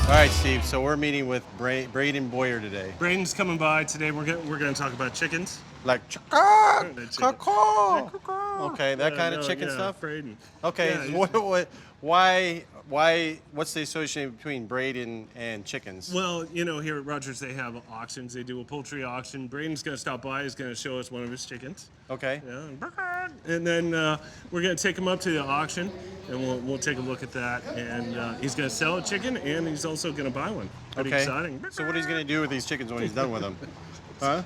All right, Steve. So we're meeting with Braydon Bowyer today. Braydon's coming by today. We're gonna talk about chickens. Like okay, that kind of chicken stuff. Braydon. Okay, Yeah, what's the association between Braydon and chickens? Well, here at Rogers they have auctions. They do a poultry auction. Braydon's gonna stop by. He's gonna show us one of his chickens. Okay. Yeah, and then we're gonna take him up to the auction, and we'll take a look at that. And he's gonna sell a chicken, and he's also gonna buy one. Pretty exciting. So what he's gonna do with these chickens when he's done with them? Huh?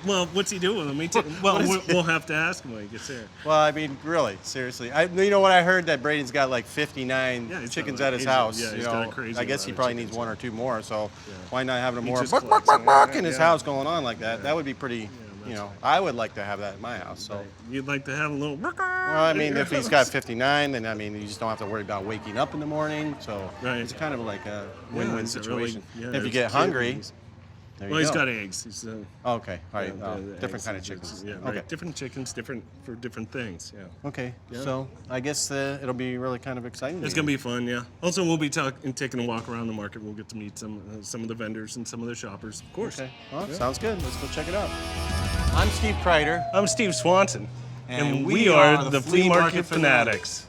Well, what's he doing with them? We'll have to ask him when he gets there. Well, I mean, really, seriously. You know what I heard that Braydon's got like 59 chickens at his house. Yeah, he's got a crazy I guess he probably needs one or two more. So why not have more in his Yeah. house going on like that? That would be pretty. I would like to have that in my house. So. You'd like to have a little. Well, I mean, if he's got 59, then I mean, you just don't have to worry about waking up in the morning. So it's kind of like a win-win situation. If you get hungry. He's got eggs. He's, okay, all right. Different kind of chickens. Yeah, okay. Right. Different chickens, different for different things. Yeah. Okay. Yeah. So I guess it'll be really kind of exciting. It's gonna be fun. Yeah. Also, we'll be taking a walk around the market. We'll get to meet some of the vendors and some of the shoppers, of course. Okay. Well, sounds good. Let's go check it out. I'm Steve Kreider. I'm Steve Swanson, and we are the Flea Market Fanatics.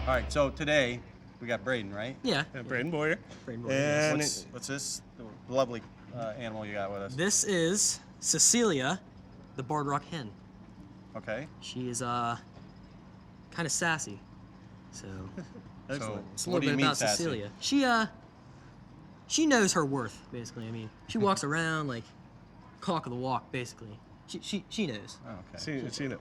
All right. So today we got Braydon, right? Yeah. Braydon Bowyer. And What's this lovely animal you got with us? this is Cecilia, the barred rock hen. Okay. She is kind of sassy. So So it's a what do little you bit mean about sassy? Cecilia. She knows her worth, basically. I mean, she walks around like cock of the walk, basically. She knows. Oh, okay. Seen it.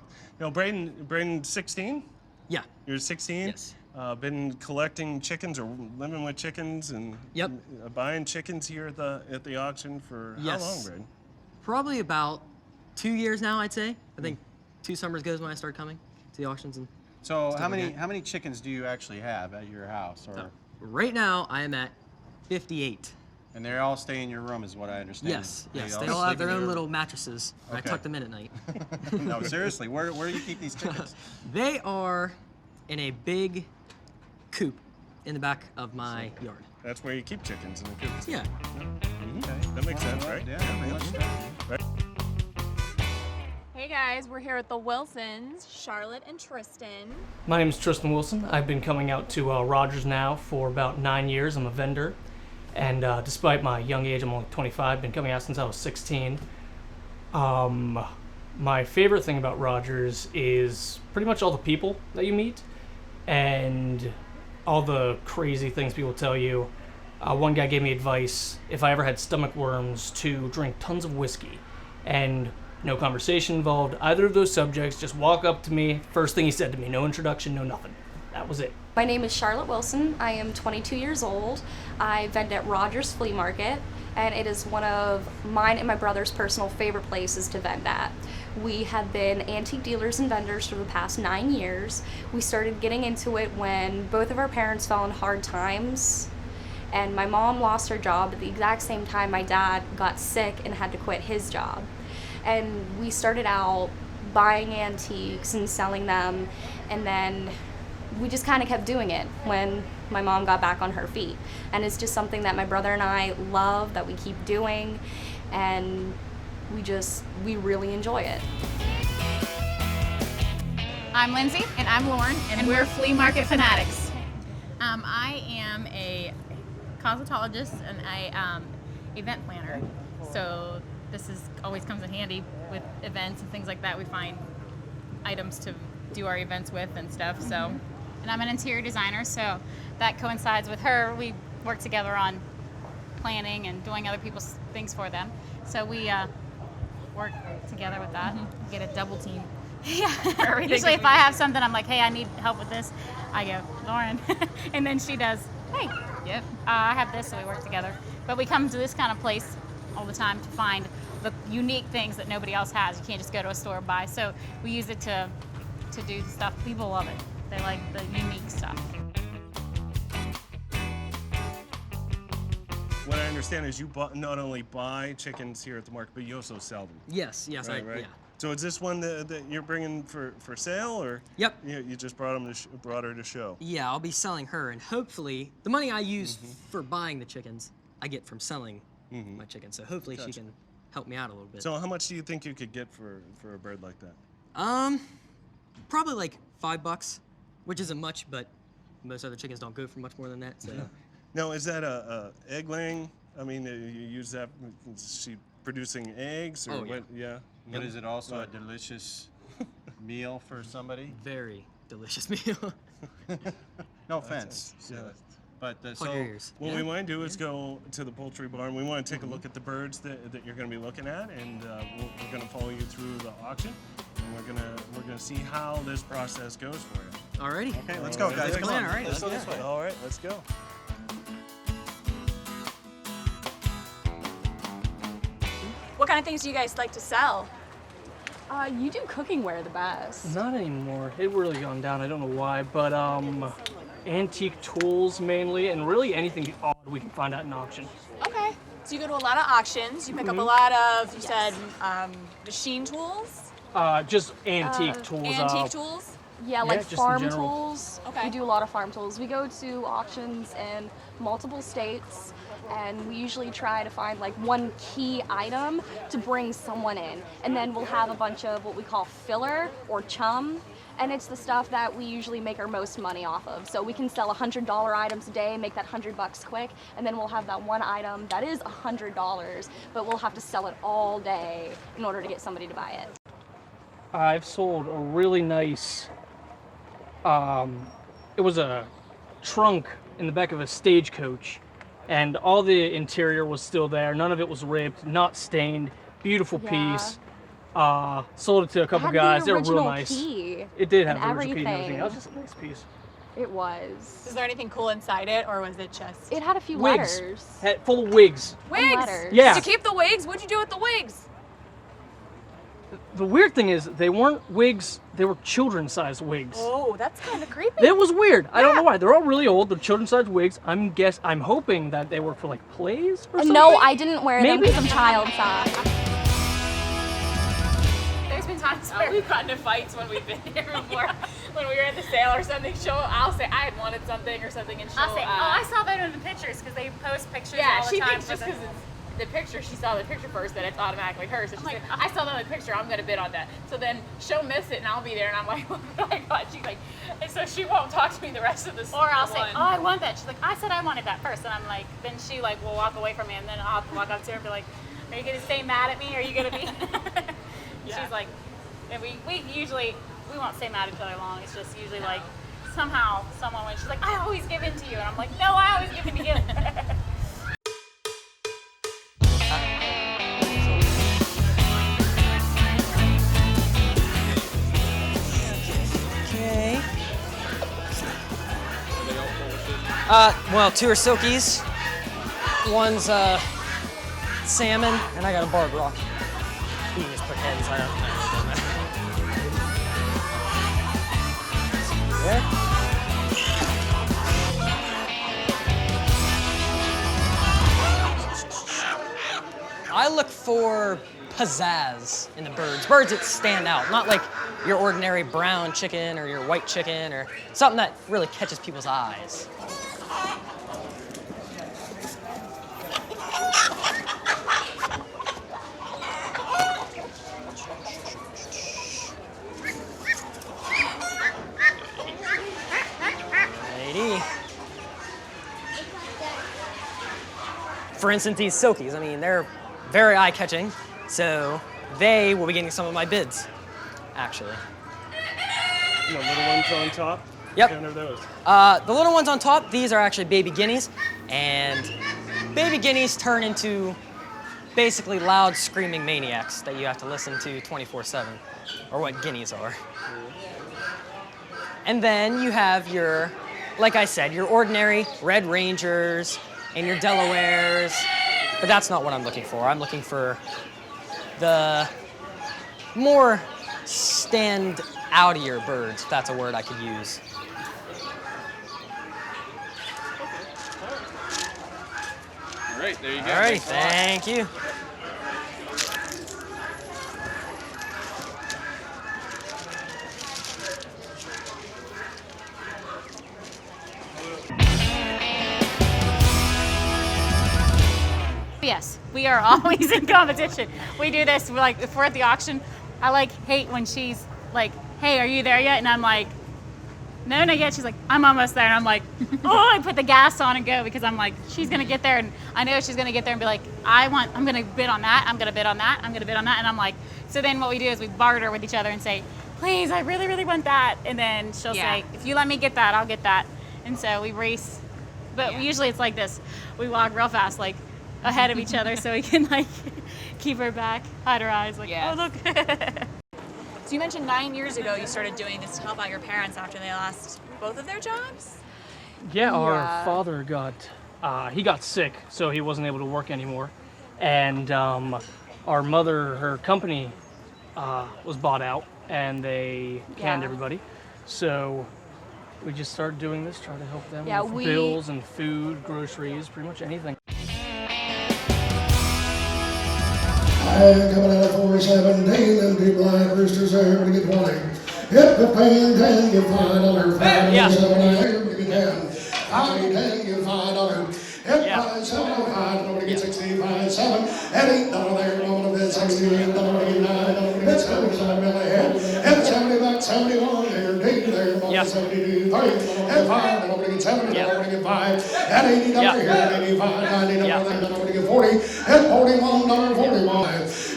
Braydon, 16. Yeah. You're 16. Yes. Been collecting chickens or living with chickens and Yep. Buying chickens here at the auction for how long, Braydon? Probably about 2 years now, I'd say. I think 2 summers goes when I started coming to the auctions and. So how many chickens do you actually have at your house? Or Right now, I am at 58. and they all stay in your room, is what I understand. Yes. They all sleep have in their own your- little mattresses. And I Okay. tuck them in at night. No, seriously. Where do you keep these chickens? They are in a big coop in the back of my yard. That's where you keep chickens in the coops. Yeah. Okay. That makes sense, right? Yeah, that makes sense. Right. Hey guys, we're here at the Wilsons, Charlotte and Tristan. My name is Tristan Wilson. I've been coming out to Rogers now for about 9 years. I'm a vendor, and despite my young age, I'm only 25. Been coming out since I was 16. My favorite thing about Rogers is pretty much all the people that you meet, and all the crazy things people tell you. One guy gave me advice if I ever had stomach worms to drink tons of whiskey, and no conversation involved, either of those subjects. Just walk up to me. First thing he said to me, no introduction, no nothing. That was it. My name is Charlotte Wilson. I am 22 years old. I vend at Rogers Flea Market, and it is one of mine and my brother's personal favorite places to vend at. We have been antique dealers and vendors for the past 9 years. We started getting into it when both of our parents fell in hard times, and my mom lost her job at the exact same time my dad got sick and had to quit his job. And we started out buying antiques and selling them, and then we just kind of kept doing it when my mom got back on her feet. And it's just something that my brother and I love, that we keep doing, and we really enjoy it. I'm Lindsay. And I'm Lauren. And we're Flea Market Fanatics. I am a cosmetologist and a event planner. So this always comes in handy with events and things like that. We find items to do our events with and stuff. So, and I'm an interior designer, so that coincides with her. We work together on planning and doing other people's things for them. So we work together with that. Get a double team. Yeah. Usually if I have something, I'm like, hey, I need help with this. I go, Lauren. And then she does, hey, yep, I have this, so we work together. But we come to this kind of place all the time to find the unique things that nobody else has. You can't just go to a store and buy. So we use it to do stuff. People love it. They like the unique stuff. What I understand is you not only buy chickens here at the market, but you also sell them. Yes, Right. Yeah. So is this one that you're bringing for sale, or Yep. you just brought her to show? Yeah, I'll be selling her, and hopefully the money I use for buying the chickens, I get from selling my chickens. So hopefully she can help me out a little bit. So how much do you think you could get for a bird like that? Probably like $5, which isn't much, but most other chickens don't go for much more than that. So. Now, is that a egg laying? I mean, you use that. Is she producing eggs, or what? Yeah. But is it also a delicious meal for somebody? Very delicious meal. No offense. But what we want to do is go to the poultry barn. We want to take a look at the birds that you're going to be looking at, and we're going to follow you through the auction, and we're gonna see how this process goes for you. Alrighty. Okay, let's go, guys. Come on. All right, let's go this way. All right, let's go. What kind of things do you guys like to sell? You do cooking wear the best. Not anymore. It really gone down. I don't know why, but antique tools mainly, and really anything odd we can find at an auction. Okay. So you go to a lot of auctions. You pick up a lot of, you said, machine tools? Just antique tools. Antique tools? Yeah, like just in farm general. tools. Okay. We do a lot of farm tools. We go to auctions in multiple states, and we usually try to find like one key item to bring someone in. And then we'll have a bunch of what we call filler or chum. And it's the stuff that we usually make our most money off of. So we can sell $100 items a day, make that $100 quick, and then we'll have that one item that is $100, but we'll have to sell it all day in order to get somebody to buy it. I've sold a really nice, it was a trunk in the back of a stagecoach, and all the interior was still there. None of it was ripped, not stained, beautiful piece. Sold it to a couple guys. They were real nice. Key It did have and the original key and everything. everything. That was just a nice piece. It was. Is there anything cool inside it, or was it just It had a few Wigs. letters. Full of wigs. wigs? letters. Yeah. Did you keep the wigs? What'd you do with the wigs? The weird thing is, they weren't wigs, they were children-sized wigs. Oh, that's kind of creepy. It was weird. I don't know why. They're all really old. They're children-sized wigs. I'm hoping that they were for like plays or something. No, I didn't wear them Maybe. because I'm child-size. There's been times where we've gotten into fights when we've been here before. When we were at the sale or something, I'll say I had wanted something or something, and I'll say, I saw that in the pictures because they post pictures all the she time. thinks just because it's the picture, she saw the picture first, that it's automatically hers. So she said, I saw the picture, I'm gonna bid on that. So then she'll miss it, and I'll be there, and I'm like, oh my god. She's like, and so she won't talk to me the rest of the Or I'll say, one. oh, I want that. She's like, I said I wanted that first. And I'm like, then she like will walk away from me, and then I'll have to walk up to her and be like, are you gonna stay mad at me? Are you gonna be? She's like, and we usually, we won't stay mad at each other long. It's just usually like, somehow someone wins. She's like, I always give in to you. And I'm like, no, I always give in to you. Okay. Well, 2 are silkies. One's salmon, and I got a barred rock. You can just put heads. I don't know. There. I look for pizzazz in the birds. Birds that stand out, not like your ordinary brown chicken or your white chicken or something that really catches people's eyes. Lady. For instance, these silkies, I mean, they're very eye-catching, so they will be getting some of my bids, actually. The little ones on top? Yep. What kind are those? The little ones on top, these are actually baby guineas, and baby guineas turn into basically loud screaming maniacs that you have to listen to 24/7, or what guineas are. And then you have your, like I said, your ordinary Red Rangers and your Delawares, but that's not what I'm looking for. I'm looking for the more stand-outier birds, if that's a word I could use. All right, there you go. All right, thank you. Yes, we are always in competition. We do this, if we're at the auction, I hate when she's like, hey, are you there yet? And I'm like, no, not yet. She's like, I'm almost there. And I'm like, oh, I put the gas on and go because I'm like, she's going to get there. And I know she's going to get there and be like, I'm going to bid on that. I'm going to bid on that. I'm going to bid on that. And I'm like, so then what we do is we barter with each other and say, please, I really, really want that. And then she'll say, if you let me get that, I'll get that. And so we race. But usually it's like this. We walk real fast, ahead of each other so we can keep her back, hide her eyes, oh look. So you mentioned 9 years ago you started doing this to help out your parents after they lost both of their jobs? Yeah, our father he got sick, so he wasn't able to work anymore. And our mother, her company was bought out and they canned everybody. So we just started doing this, trying to help them with bills and food, groceries, pretty much anything. Coming out of 417, them two blind roosters there, everybody get 20. Hit the pan, 10, get $5, $5, 7, everybody get 10. 5, 10, get $5. Hit 5, 705, nobody get 65, 7, and $8 there, nobody get 68, nobody get 9, nobody get 77 in the head. Hit 70 back, 71 there, 2 there, nobody get 72, 30, and 5, nobody get 70, nobody get 5, and $80 here, 85, $90 there, nobody get 40, hit $41, 41.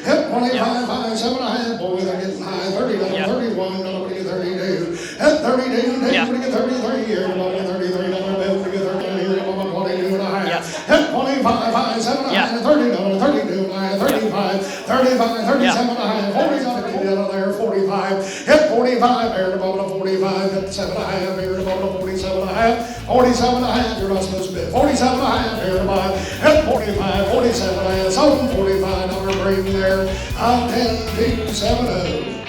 Hit 25, 5, 7 and a half, boy, they're getting high. 30, 31, nobody get 32. Hit 32, nobody get 33 here, nobody get 33, nobody get 30 here, nobody 22 and a half. Hit 25, 5, 7 and a half, 30, 32 and a half, 35, 35, 37 and a half, 40, $50 there, 45. Hit 45 there, nobody 45, 57 and a half here, nobody 47 and a half, 47 and a half, you're not supposed to bid. 47 and a half here, nobody. Hit 45, 47 and a half, sold $45 Braydon there. 10, 2, 7, 0.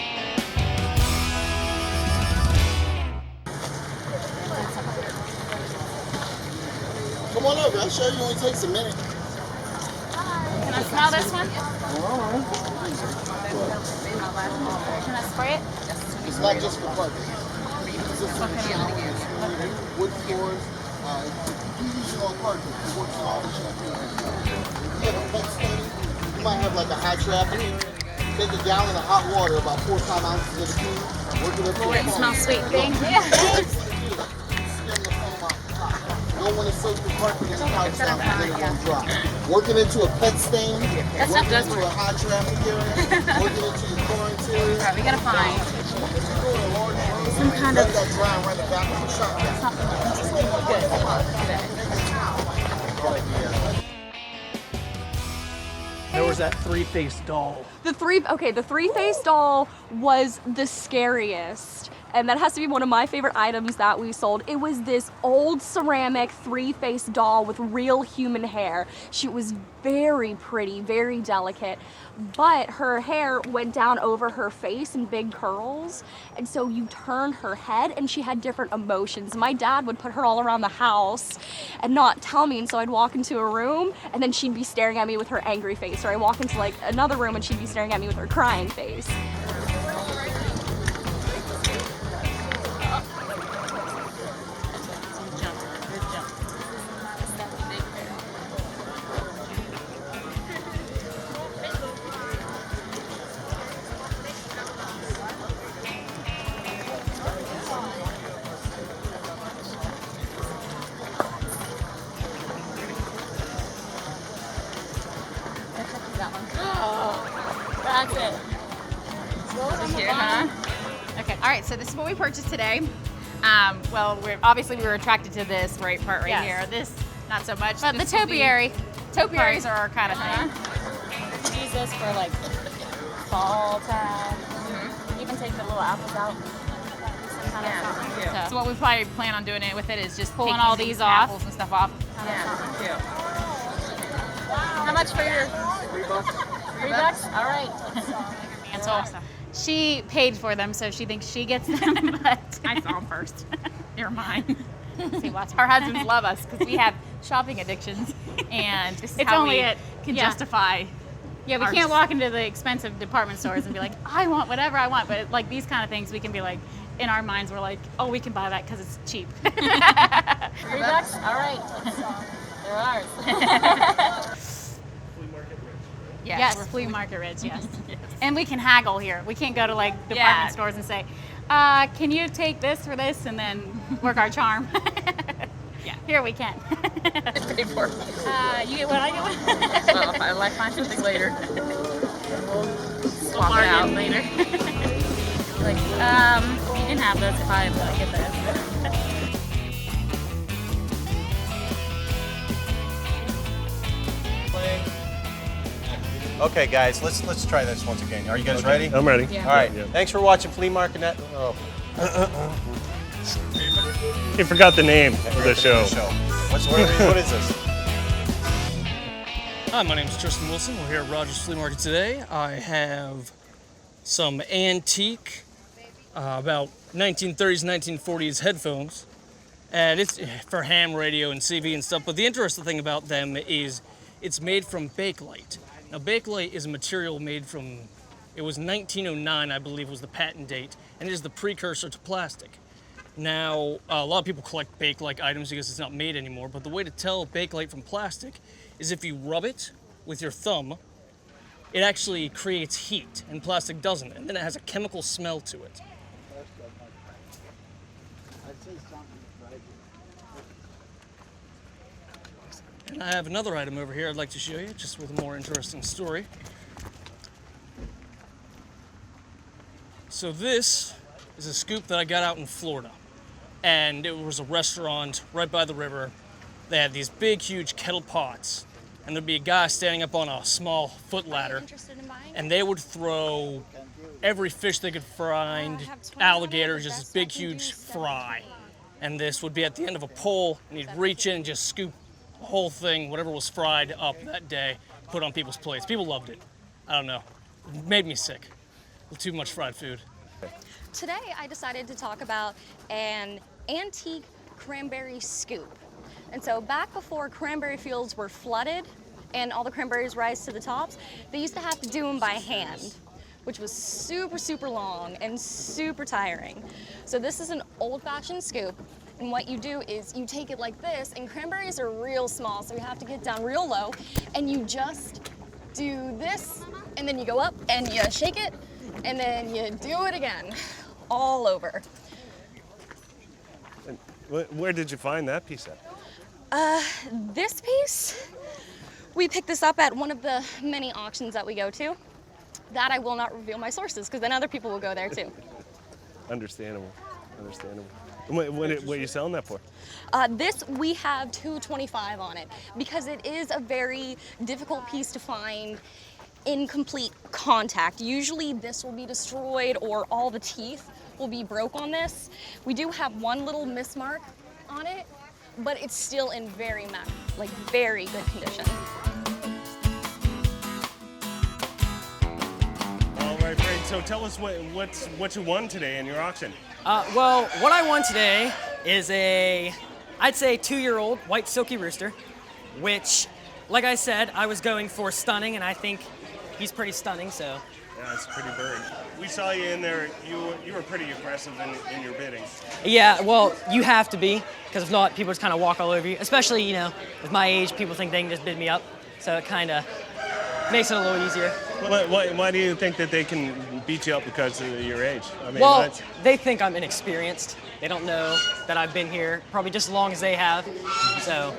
Come on over, I'll show you, only takes a minute. Can I smell this one? Can I spray it? It's not just for parking. It's just for wood floors. You use it on parking. It works on all the champagne. You have a pet stand. You might have a high traffic area. Take a gallon of hot water, about 4 or 5 ounces of the key. Work it up to It smells sweet. Thank you. You don't want to soak the carpet in the house out and then it won't dry. Work it into a pet stain. That stuff does into work. a high traffic area. Work it into your car interior. Alright, we gotta find Some kind of that dry right in the back of the shop. something good. There was that 3-faced doll. The three-faced doll was the scariest. And that has to be one of my favorite items that we sold. It was this old ceramic 3-faced doll with real human hair. She was very pretty, very delicate, but her hair went down over her face in big curls. And so you turned her head and she had different emotions. My dad would put her all around the house and not tell me. And so I'd walk into a room and then she'd be staring at me with her angry face. Or I'd walk into another room and she'd be staring at me with her crying face. That's it. Here, huh? Okay. All right. So this is what we purchased today. Well, we were attracted to this part right here. This, not so much. But the topiary. Topiaries are our kind of thing. Use this for like fall time. Even take the little apples out. So what we probably plan on doing it with it is just Pulling taking all these off. apples and stuff off. Yeah. How much for your $3? $3? All right. And so she paid for them, so she thinks she gets them, but I saw them first. You're mine. See, watch. Our husbands love us because we have shopping addictions, and this is It's how only we it. can Yeah. justify. Yeah, we can't walk into the expensive department stores and be like, I want whatever I want. But like these kind of things, we can be like, in our minds, we're like, oh, we can buy that because it's cheap. $3? All right. They're ours. Yes, We're flea market rich, yes. And we can haggle here. We can't go to like department stores and say, can you take this for this and then work our charm? Yeah. Here we can. Pay for it. You get one, I get one. Well, if I like find something later, we'll swap it out later. Like, you can have this if I get this. Okay, guys, let's try this once again. Are you guys ready? I'm ready. All right. Thanks for watching Flea Market Net. Oh. You forgot the name of the show. What is this? Hi, my name is Tristan Wilson. We're here at Rogers Flea Market today. I have some antique, about 1930s, 1940s headphones, and it's for ham radio and CV and stuff. But the interesting thing about them is it's made from Bakelite. Now, Bakelite is a material made from, it was 1909, I believe, was the patent date, and it is the precursor to plastic. Now, a lot of people collect Bakelite items because it's not made anymore, but the way to tell Bakelite from plastic is if you rub it with your thumb, it actually creates heat, and plastic doesn't, and then it has a chemical smell to it. And I have another item over here I'd like to show you, just with a more interesting story. So this is a scoop that I got out in Florida, and it was a restaurant right by the river. They had these big, huge kettle pots, and there'd be a guy standing up on a small foot ladder, and they would throw every fish they could find, alligators, just this big, huge fry. And this would be at the end of a pole, and he'd reach in and just scoop the whole thing, whatever was fried up that day, put on people's plates. People loved it. I don't know. It made me sick with too much fried food. Today I decided to talk about an antique cranberry scoop. And so back before cranberry fields were flooded and all the cranberries rise to the tops, they used to have to do them by hand, which was super, super long and super tiring. So this is an old-fashioned scoop, and what you do is you take it like this, and cranberries are real small, so you have to get down real low, and you just do this, and then you go up and you shake it, and then you do it again, all over. Where did you find that piece at? This piece, we picked this up at one of the many auctions that we go to. That I will not reveal my sources, because then other people will go there too. Understandable. What are you selling that for? This, we have $225 on it, because it is a very difficult piece to find in complete contact. Usually this will be destroyed or all the teeth will be broke on this. We do have one little mismark on it, but it's still in very good condition. All right, great. So tell us what you won today in your auction. Well, what I won today is I'd say 2-year-old white silky rooster, which, like I said, I was going for stunning, and I think he's pretty stunning, so. Yeah, it's a pretty bird. We saw you in there. You were pretty aggressive in your bidding. Yeah, well, you have to be, because if not, people just kind of walk all over you. Especially, with my age, people think they can just bid me up, so it kind of makes it a little easier. Why do you think that they can beat you up because of your age? I mean, well, they think I'm inexperienced. They don't know that I've been here probably just as long as they have, so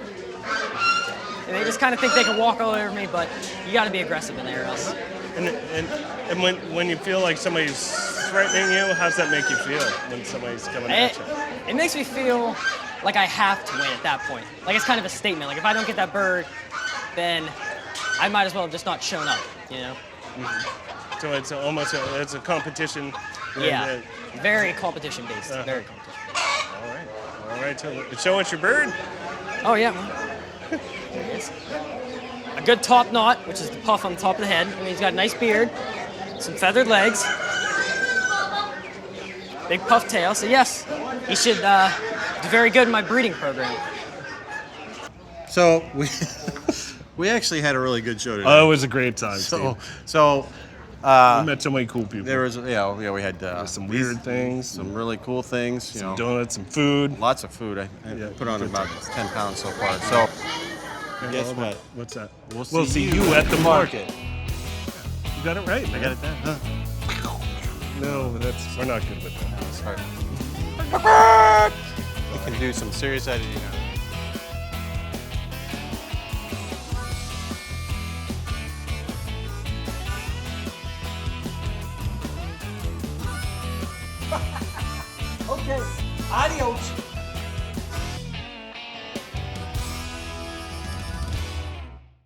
they just kind of think they can walk all over me, but you got to be aggressive in there or else. And when you feel like somebody's threatening you, how's that make you feel when somebody's coming at you? It makes me feel like I have to win at that point. Like it's kind of a statement. Like if I don't get that bird, then I might as well have just not shown up, you know? Mm-hmm. So it's almost a competition. Yeah, very competition based, very competition based. All right, so show us your bird. Oh yeah, there he is. A good top knot, which is the puff on the top of the head. I mean, he's got a nice beard, some feathered legs, big puff tail. So yes, he should do very good in my breeding program. So we actually had a really good show today. Oh, it was a great time. So we met so many cool people. There was we had some weird things, some really cool things, some donuts, some food, lots of food. I put on about 10 pounds so far. So guess what? What's that? We'll see you at the market. You got it right. I got it down. Huh? No, we're not good with that. Sorry. You can do some serious editing on it. Okay, adios.